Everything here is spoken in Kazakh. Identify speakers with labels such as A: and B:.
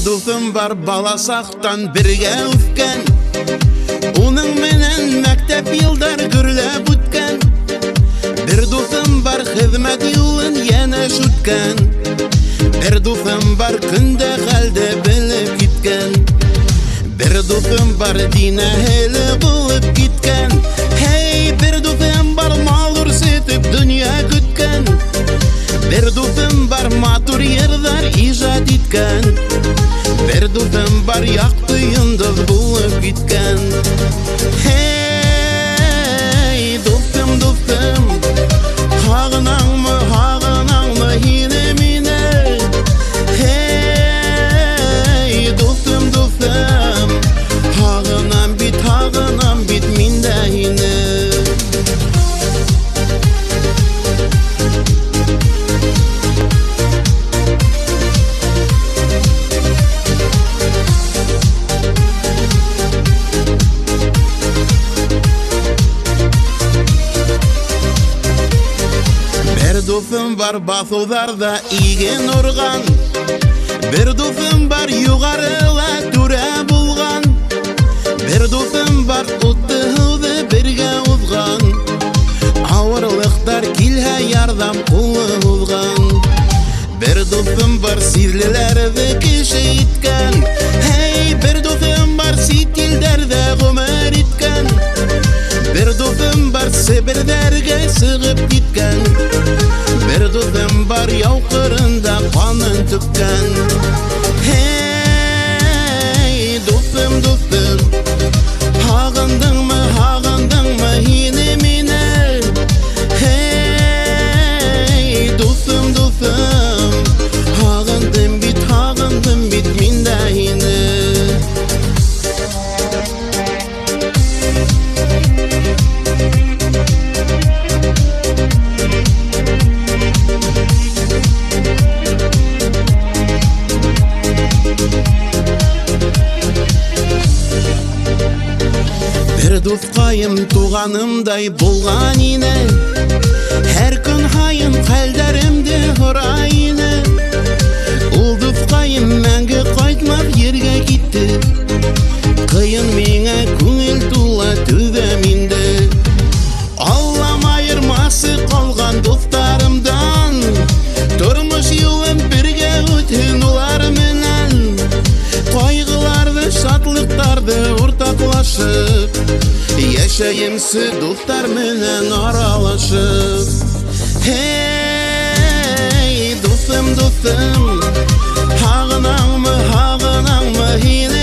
A: дусым бар баласақтан бірге өткен, оның менен мәктеп йылдар күрләп үткен. Бір дусым бар хезмәт юлын янә шүткән, бір дусым бар күндә хәлде белеп киткән. Бір дусым бар дин әһеле булып киткән. Hey, бір дусым бар мал үрсетеп дөнья көткән. Бір дусым бар матур йырҙар ижад иткән. Бір дусым бар яҡты йондоҙ булып киткән. Hey, дусым, дусым, һағынаңмы һине мине? Hey, дусым, дусым, һағынам бит мин дә һине. Бір дусым бар баҫыуҙарҙа иген урған, бір дусым бар юғарыла түрә булған, бір дусым бар утты һыуҙы бергә уҙған, ауырлыҡтар килһә ярҙам ҡулы һуҙған. Бір дусым бар сирлеләрҙе кеше иткән. Hey, бір дусым бар сит илдәрҙә ғүмер иткән. Бір дусым бар Себерҙәргә сығып киткән. Бір дусым бар яу ҡырында ҡанын түккән. Hey, дусым, дусым, һағындыңмы һине мине? Hey, дусым, дусым, һағындым бит мин дә һине. Бір дуҫҡайым туғанымдай булған ине, һәр көн һайын хәлдәремде һорай ине. Ул дуҫҡайым мәңге ҡайтмаҫ ергә китте, ҡыйын миңә күңел тула түҙәм инде. Аллам айырмасы ҡалған дуҫтарымдан, тормош юлым бергә үтһен улар менән. Ҡайғыларҙы, шатлыҡтарҙы уртаҡлашып, йәшәйемсе дуҫтар менән аралашып. Hey, дусым, дусым, һағынаңмы һине?